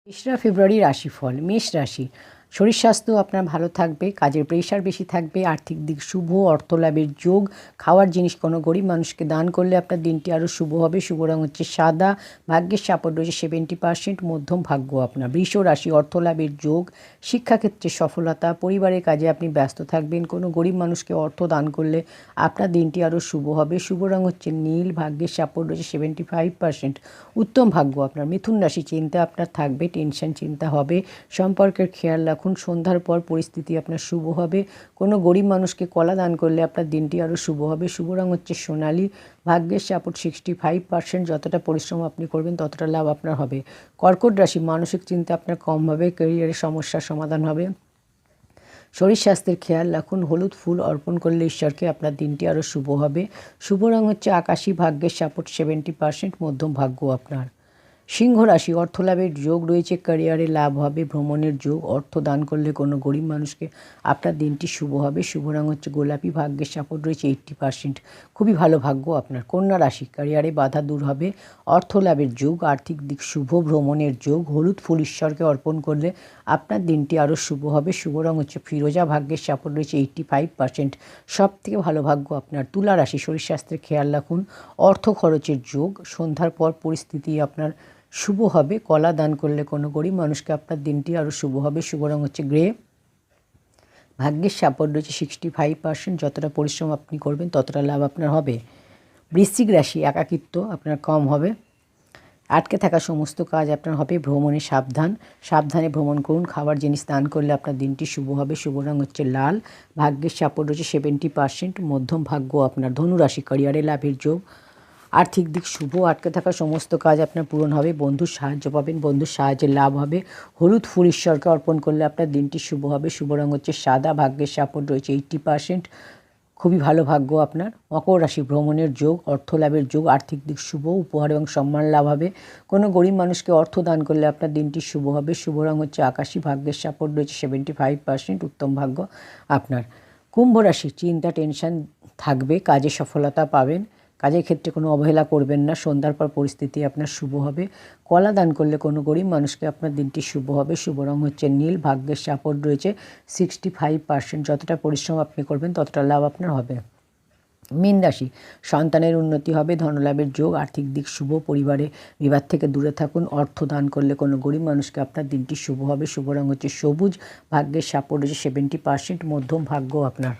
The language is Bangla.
তেসরা ফেব্রুয়ারি রাশিফল। মেষ রাশি। শরীর স্বাস্থ্য আপনার ভালো থাকবে, কাজের প্রেশার বেশি থাকবে, আর্থিক দিক শুভ, অর্থ লাভের যোগ, খাওয়ার জিনিস কোনো গরিব মানুষকে দান করলে আপনার দিনটি আরও শুভ হবে। শুভ রং হচ্ছে সাদা, ভাগ্যের সাপোর্ট রয়েছে 70%, মধ্যম ভাগ্য আপনার। বৃষ রাশি। অর্থ লাভের যোগ, শিক্ষাক্ষেত্রে সফলতা, পরিবারের কাজে আপনি ব্যস্ত থাকবেন, কোনো গরিব মানুষকে অর্থ দান করলে আপনার দিনটি আরও শুভ হবে। শুভ রং হচ্ছে নীল, ভাগ্যের সাপোর্ট রয়েছে 75%, উত্তম ভাগ্য আপনার। মিথুন রাশি। চিন্তা আপনার থাকবে, টেনশন চিন্তা হবে, সম্পর্কের খেয়াল রাখুন। সন্ধ্যার পর পরিস্থিতি আপনার শুভ হবে, কোনো গরিব মানুষকে কলা দান করলে আপনার দিনটি আরও শুভ হবে। শুভ রং হচ্ছে সোনালি, ভাগ্যের সাপোর্ট 65%, যতটা পরিশ্রম আপনি করবেন ততটা লাভ আপনার হবে। কর্কট রাশি। মানসিক চিন্তা আপনার কম হবে, ক্যারিয়ারের সমস্যার সমাধান হবে, শরীর স্বাস্থ্যের খেয়াল রাখুন। হলুদ ফুল অর্পণ করলে ঈশ্বরকে আপনার দিনটি আরও শুভ হবে। শুভ রং হচ্ছে আকাশী, ভাগ্যের সাপোর্ট 70%, মধ্যম ভাগ্য আপনার। সিংহ রাশি। অর্থলাভের যোগ রয়েছে, ক্যারিয়ারে লাভ হবে, ভ্রমণের যোগ, অর্থ দান করলে কোনো গরিব মানুষকে আপনার দিনটি শুভ হবে। শুভ রং হচ্ছে গোলাপি, ভাগ্যের সাপোর্ট রয়েছে 80%, খুবই ভালো ভাগ্য আপনার। কন্যা রাশি। ক্যারিয়ারে বাধা দূর হবে, অর্থ লাভের যোগ, আর্থিক দিক শুভ, ভ্রমণের যোগ, হলুদ ফুল ঈশ্বরকে অর্পণ করলে আপনার দিনটি আরও শুভ হবে। শুভ রং হচ্ছে ফিরোজা, ভাগ্যের সাপোর্ট রয়েছে 85%, সব থেকে ভালো ভাগ্য আপনার। তুলা রাশি। শরীর স্বাস্থ্যের খেয়াল রাখুন, অর্থ খরচের যোগ, সন্ধ্যার পর পরিস্থিতি আপনার শুভ হবে, কলা দান করলে কোনো গরিব মানুষকে আপনার দিনটি আরও শুভ হবে। শুভ রং হচ্ছে গ্রে, ভাগ্যের সাপোর্ট রয়েছে 65%, যতটা পরিশ্রম আপনি করবেন ততটা লাভ আপনার হবে। বৃশ্চিক রাশি। একাকিত্ব আপনার কম হবে, আটকে থাকা সমস্ত কাজ আপনার হবে, ভ্রমণে সাবধানে ভ্রমণ করুন, খাবার জিনিস দান করলে আপনার দিনটি শুভ হবে। শুভ রং হচ্ছে লাল, ভাগ্যের সাপোর্ট রয়েছে 70%, মধ্যম ভাগ্য আপনার। ধনুরাশি। ক্যারিয়ারে লাভের যোগ, আর্থিক দিক শুভ, আটকে থাকা সমস্ত কাজ আপনার পূরণ হবে, বন্ধুর সাহায্য পাবেন, বন্ধুর সাহায্যে লাভ হবে, হলুদ ফুল ঈশ্বরকে অর্পণ করলে আপনার দিনটি শুভ হবে। শুভ রং হচ্ছে সাদা, ভাগ্যের সাপোর্ট রয়েছে 80%, খুবই ভালো ভাগ্য আপনার। মকর রাশি। ভ্রমণের যোগ, অর্থ লাভের যোগ, আর্থিক দিক শুভ, উপহার এবং সম্মান লাভ হবে, কোনো গরিব মানুষকে অর্থ দান করলে আপনার দিনটি শুভ হবে। শুভ রং হচ্ছে আকাশী, ভাগ্যের সাপোর্ট রয়েছে 75%, উত্তম ভাগ্য আপনার। কুম্ভ রাশি। চিন্তা টেনশন থাকবে, কাজে সফলতা পাবেন, কাজের ক্ষেত্রে কোনো অবহেলা করবেন না, সন্ধ্যার পর পরিস্থিতি আপনার শুভ হবে, কলা দান করলে কোনো গরিব মানুষকে আপনার দিনটি শুভ হবে। শুভ রং হচ্ছে নীল, ভাগ্যের সাপোর্ট রয়েছে 65%, যতটা পরিশ্রম আপনি করবেন ততটা লাভ আপনার হবে। মীন রাশি। সন্তানের উন্নতি হবে, ধনলাভের যোগ, আর্থিক দিক শুভ, পরিবারে বিবাদ থেকে দূরে থাকুন, অর্থ দান করলে কোনো গরিব মানুষকে আপনার দিনটি শুভ হবে। শুভ রং হচ্ছে সবুজ, ভাগ্যের সাপোর্ট রয়েছে 70%, মধ্যম ভাগ্য আপনার।